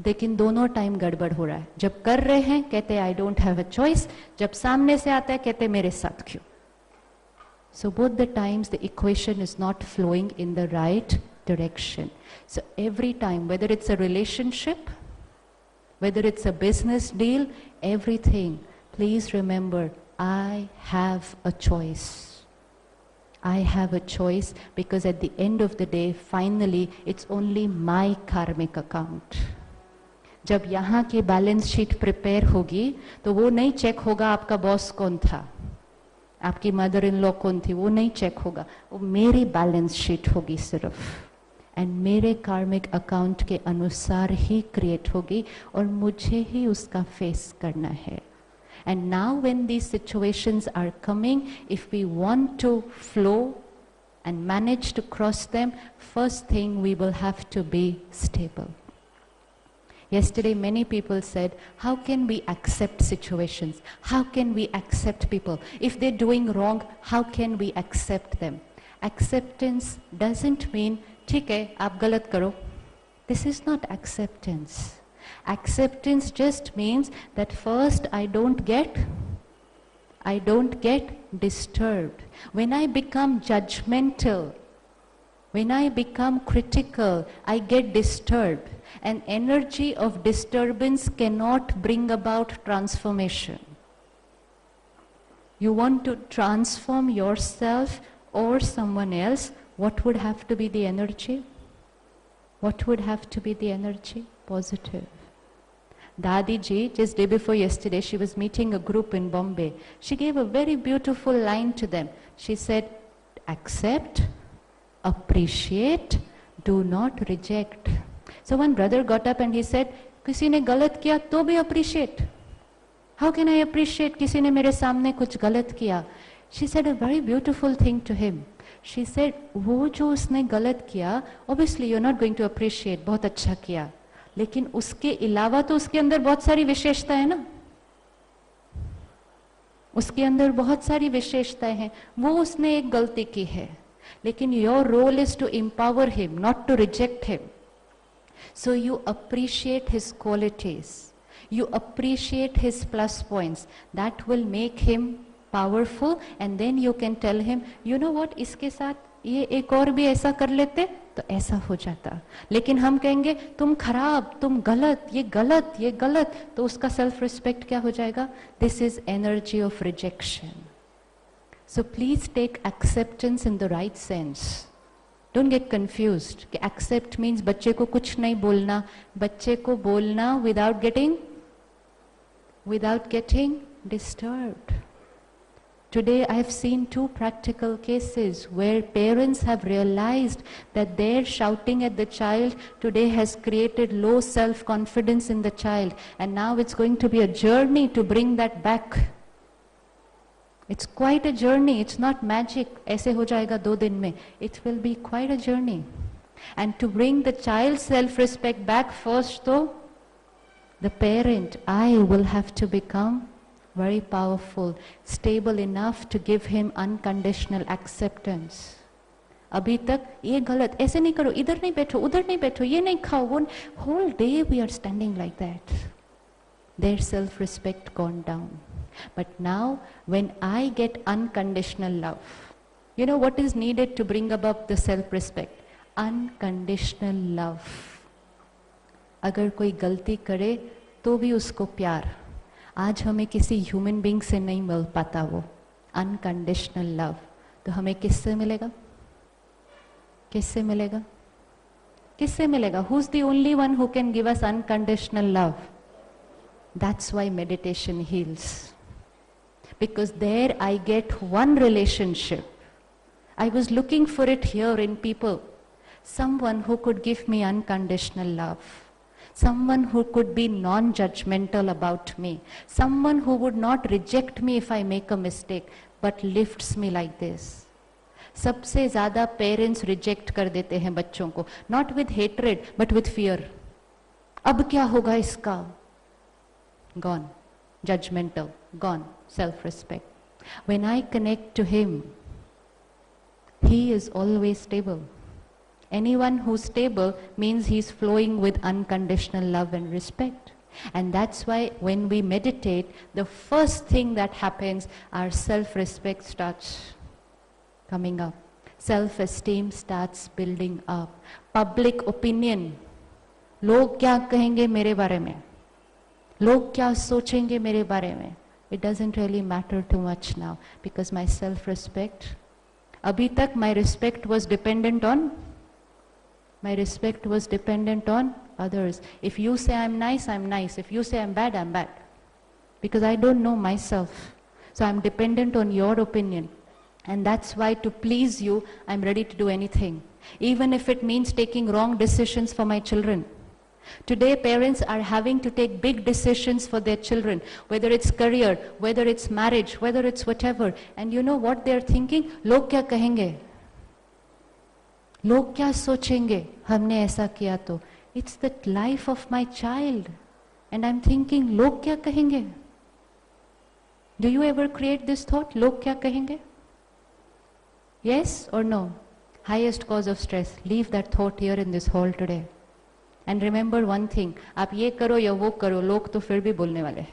लेकिन दोनों time गड़बड़ हो रहा है. जब कर रहे हैं कहते I don't have a choice, जब सामने से आता है कहते मेरे साथ क्यों. So both the times the equation is not flowing in the right direction. So every time, whether it's a relationship, whether it's a business deal, everything, please remember, I have a choice. I have a choice because at the end of the day, finally, it's only my karmic account. जब यहाँ की balance sheet prepare होगी तो वो नहीं check होगा आपका boss कौन था, आपकी मदर इन लॉ कौन थी, वो नहीं चेक होगा, वो मेरी बैलेंस शीट होगी सिर्फ, एंड मेरे कार्मिक अकाउंट के अनुसार ही क्रिएट होगी और मुझे ही उसका फेस करना है. And now when these situations are coming, if we want to flow and manage to cross them, first thing we will have to be stable. Yesterday many people said, how can we accept situations? How can we accept people? If they're doing wrong, how can we accept them? Acceptance doesn't mean, ठीक है, आप गलत करो. This is not acceptance. Acceptance just means that first I don't get disturbed. When I become judgmental, when I become critical, I get disturbed. An energy of disturbance cannot bring about transformation. You want to transform yourself or someone else, what would have to be the energy? What would have to be the energy? Positive. Dadi ji, just day before yesterday, she was meeting a group in Bombay. She gave a very beautiful line to them. She said, accept, appreciate, do not reject. So one brother got up and he said, किसी ने गलत किया तो भी appreciate. How can I appreciate किसी ने मेरे सामने कुछ गलत किया? She said a very beautiful thing to him. She said, वो जो उसने गलत किया, obviously you're not going to appreciate, बहुत अच्छा किया. लेकिन उसके अलावा तो उसके अंदर बहुत सारी विशेषताएं है ना, उसके अंदर बहुत सारी विशेषताएं हैं. वो उसने एक गलती की है, लेकिन your role is to empower him, not to reject him. So you appreciate his qualities, you appreciate his plus points. That will make him powerful, and then you can tell him, you know what, इसके साथ ये एक और भी ऐसा कर लेते तो ऐसा हो जाता. लेकिन हम कहेंगे तुम खराब, तुम गलत, ये गलत, ये गलत, तो उसका सेल्फ रिस्पेक्ट क्या हो जाएगा? This is energy of rejection. So please take acceptance in the right sense. Don't get confused कि एक्सेप्ट मीन्स बच्चे को कुछ नहीं बोलना. बच्चे को बोलना without getting disturbed. Today I have seen two practical cases where parents have realized that their shouting at the child today has created low self-confidence in the child, and now it's going to be a journey to bring that back. It's quite a journey, it's not magic, ऐसे हो जाएगा 2 दिन में. It will be quite a journey. And to bring the child's self-respect back, first though, the parent, I will have to become very powerful, stable enough to give him unconditional acceptance. अभी तक ये गलत, ऐसे नहीं करो, इधर नहीं बैठो, उधर नहीं बैठो, ये नहीं खाओ, वो whole day we are standing like that. Their self-respect gone down. But now when I get unconditional love, you know what is needed to bring about the self-respect? Unconditional love. अगर कोई गलती करे तो भी उसको प्यार. आज हमें किसी ह्यूमन बीइंग से नहीं मिल पाता वो अनकंडीशनल लव, तो हमें किससे मिलेगा? किससे मिलेगा? किससे मिलेगा? Who is the only one who can give us unconditional love? That's why meditation heals, because there I get one relationship. I was looking for it here in people, someone who could give me unconditional love. Someone who could be non-judgmental about me, someone who would not reject me if I make a mistake, but lifts me like this. सबसे ज़्यादा parents reject कर देते हैं बच्चों को, not with hatred but with fear. अब क्या होगा इसका? Gone, judgmental, gone, self-respect. When I connect to him, he is always stable. Anyone who's stable means he's flowing with unconditional love and respect. And that's why when we meditate, the first thing that happens, our self-respect starts coming up. Self-esteem starts building up. Public opinion. लोग क्या कहेंगे मेरे बारे में? लोग क्या सोचेंगे मेरे बारे में? it doesn't really matter too much now, because my self-respect, abhi tak my respect was dependent on others. If you say I'm nice, I'm nice. If you say I'm bad, I'm bad. Because I don't know myself. So I'm dependent on your opinion. And that's why, to please you, I'm ready to do anything. Even if it means taking wrong decisions for my children. Today, parents are having to take big decisions for their children, whether it's career, whether it's marriage, whether it's whatever. And you know what they're thinking? Log kya kahenge? Log kya sochenge? Humne aisa kiya to. It's the life of my child. And I'm thinking, log kya kahenge? Do you ever create this thought? Log kya kahenge? Yes or no? Highest cause of stress. Leave that thought here in this hall today. And remember one thing, आप ये करो या वो करो, लोग तो फिर भी बोलने वाले हैं.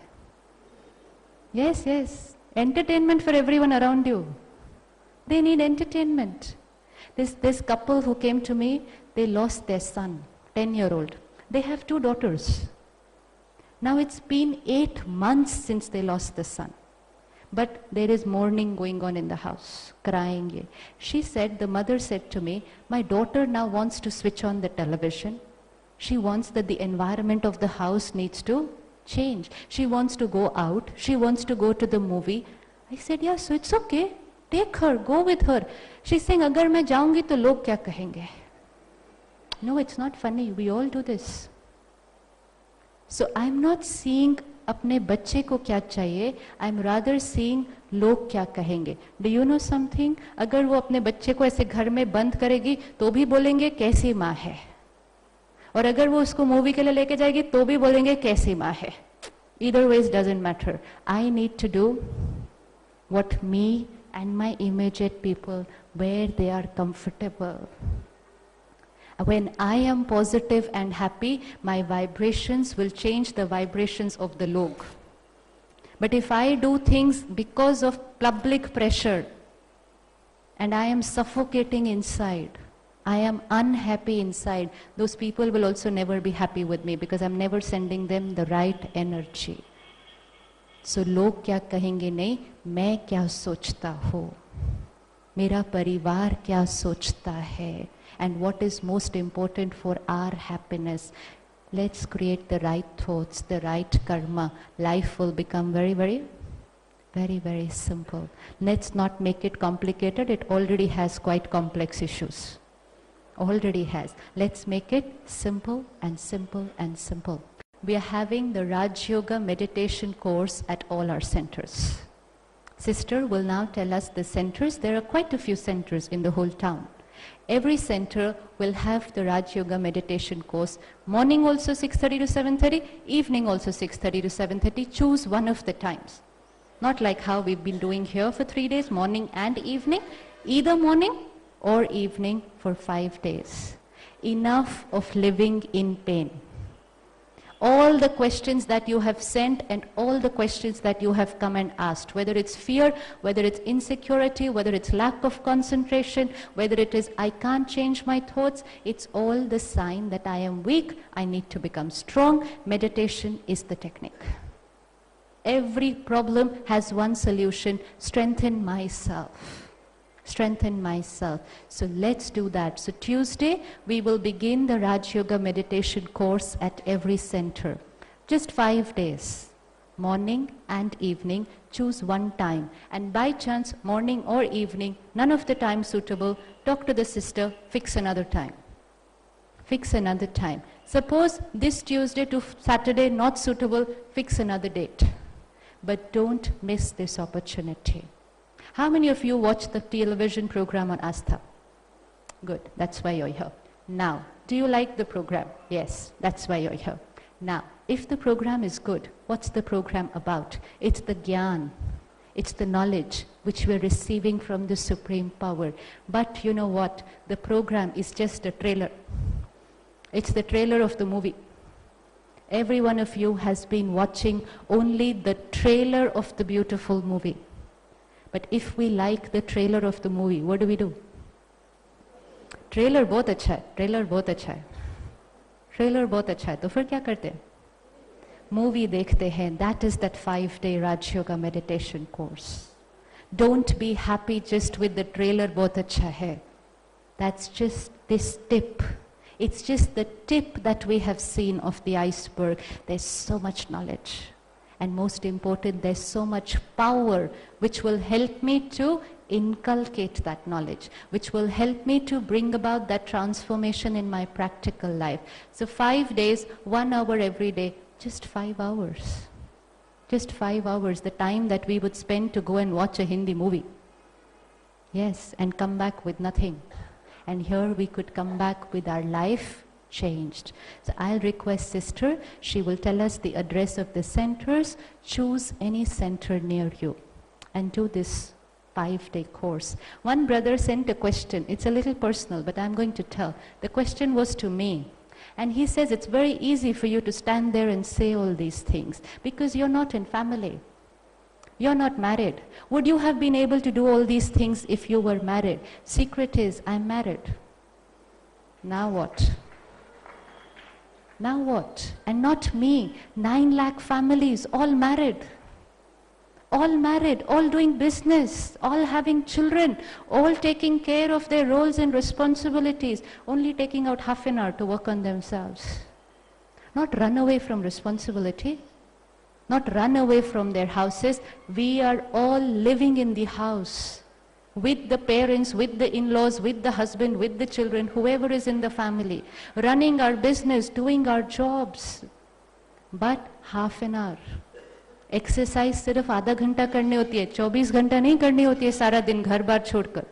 Yes, yes. Entertainment for everyone around you. They need entertainment. This couple who came to me, they lost their son, 10-year-old. They have 2 daughters. Now it's been 8 months since they lost the son. But there is mourning going on in the house, crying. She said, the mother said to me, my daughter now wants to switch on the television. She wants that the environment of the house needs to change. She wants to go out. She wants to go to the movie. I said, yeah, so it's okay. Take her, go with her. She's saying, agar main jaungi to log kya kahenge? No, it's not funny. We all do this. So I'm not seeing अपने बच्चे को क्या चाहिए, I am rather seeing लोग क्या कहेंगे. Do you know something? अगर वो अपने बच्चे को ऐसे घर में बंद करेगी तो भी बोलेंगे कैसी माँ है, और अगर वो उसको मूवी के लिए लेके जाएगी तो भी बोलेंगे कैसी माँ है. Either ways doesn't matter. I need to do what me and my immediate people, where they are comfortable. When I am positive and happy, my vibrations will change the vibrations of the log. But if I do things because of public pressure and I am suffocating inside, I am unhappy inside, those people will also never be happy with me because I'm never sending them the right energy. So log kya kahenge nahi, main kya sochta hu, mera parivar kya sochta hai. And what is most important for our happiness. Let's create the right thoughts, the right karma. Life will become very, very, very, very simple. Let's not make it complicated. It already has quite complex issues. Already has. Let's make it simple and simple and simple. We are having the Raj Yoga meditation course at all our centers. Sister will now tell us the centers. There are quite a few centers in the whole town. Every center will have the Raj Yoga meditation course. Morning also 6:30 to 7:30, evening also 6:30 to 7:30. Choose one of the times. Not like how we've been doing here for 3 days, morning and evening. Either morning or evening for 5 days. Enough of living in pain. All the questions that you have sent and all the questions that you have come and asked, whether it's fear, whether it's insecurity, whether it's lack of concentration, whether it is I can't change my thoughts, it's all the sign that I am weak, I need to become strong. Meditation is the technique. Every problem has one solution: strengthen myself. Strengthen myself. So let's do that. So Tuesday, we will begin the Raj Yoga meditation course at every center. Just 5 days. Morning and evening. Choose one time. And by chance, morning or evening, none of the time suitable, talk to the sister, fix another time. Fix another time. Suppose this Tuesday to Saturday not suitable, fix another date. But don't miss this opportunity. How many of you watched the television program on Astha? Good, that's why you're here. Now, do you like the program? Yes, that's why you're here. Now, if the program is good, what's the program about? It's the Gyan. It's the knowledge which we're receiving from the Supreme Power. But you know what? The program is just a trailer. It's the trailer of the movie. Every one of you has been watching only the trailer of the beautiful movie. But if we like the trailer of the movie, what do? Trailer बहुत अच्छा है, trailer बहुत अच्छा है, trailer बहुत अच्छा है, तो फिर क्या करते हैं? मूवी देखते हैं, that is that 5-day Raj Yoga meditation course. Don't be happy just with the trailer, बहुत अच्छा है. That's just this tip. It's just the tip that we have seen of the iceberg. There's so much knowledge. And most important, there's so much power which will help me to inculcate that knowledge, which will help me to bring about that transformation in my practical life. So 5 days, 1 hour every day, just 5 hours. Just 5 hours, the time that we would spend to go and watch a Hindi movie. Yes, and come back with nothing. And here we could come back with our life changed. So I'll request sister, she will tell us the address of the centers. Choose any center near you and do this 5-day course. One brother sent a question. It's a little personal, but I'm going to tell. The question was to me. And he says it's very easy for you to stand there and say all these things because you're not in family. You're not married. Would you have been able to do all these things if you were married? Secret is, I'm married. Now what? Now what? And not me. 9 lakh families, all married. All married, all doing business, all having children, all taking care of their roles and responsibilities, only taking out half an hour to work on themselves. Not run away from responsibility, not run away from their houses. We are all living in the house with the parents, with the in-laws, with the husband, with the children, whoever is in the family, running our business, doing our jobs. But half an hour. Exercise सिर्फ आधा घंटा करनी होती है, 24 घंटा नहीं करनी होती है सारा दिन घर बार छोड़कर.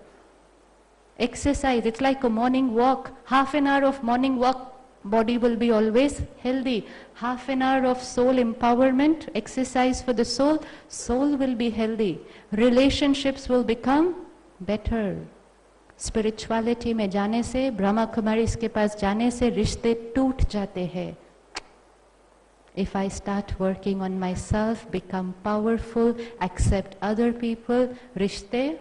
Exercise, it's like a morning walk. Half an hour of morning walk, body will be always healthy. Half an hour of soul empowerment, exercise for the soul, soul will be healthy. Relationships will become better. Spirituality में जाने से, ब्रह्मा कुमारी के पास जाने से रिश्ते टूट जाते हैं. If I start working on myself, become powerful, accept other people, रिश्ते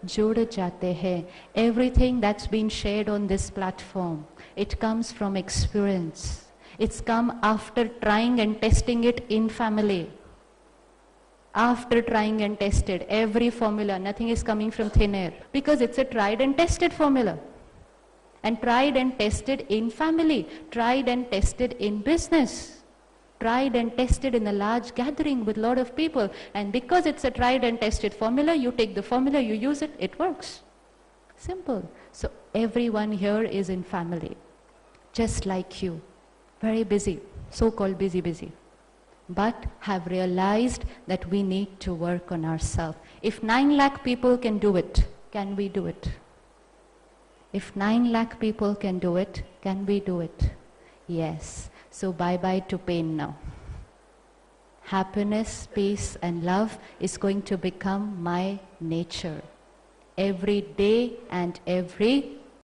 जुड़ जाते हैं. Everything that's been shared on this platform, it comes from experience. It's come after trying and testing it in family. After trying and tested, every formula, nothing is coming from thin air. Because it's a tried and tested formula. And tried and tested in family, tried and tested in business, tried and tested in a large gathering with a lot of people. And because it's a tried and tested formula, you take the formula, you use it, it works. Simple. So everyone here is in family, just like you. Very busy, so-called busy. But have realized that we need to work on ourselves. If 9 lakh people can do it, can we do it? If 9 lakh people can do it, can we do it? Yes. So bye-bye to pain now. Happiness, peace and love is going to become my nature. Every day and every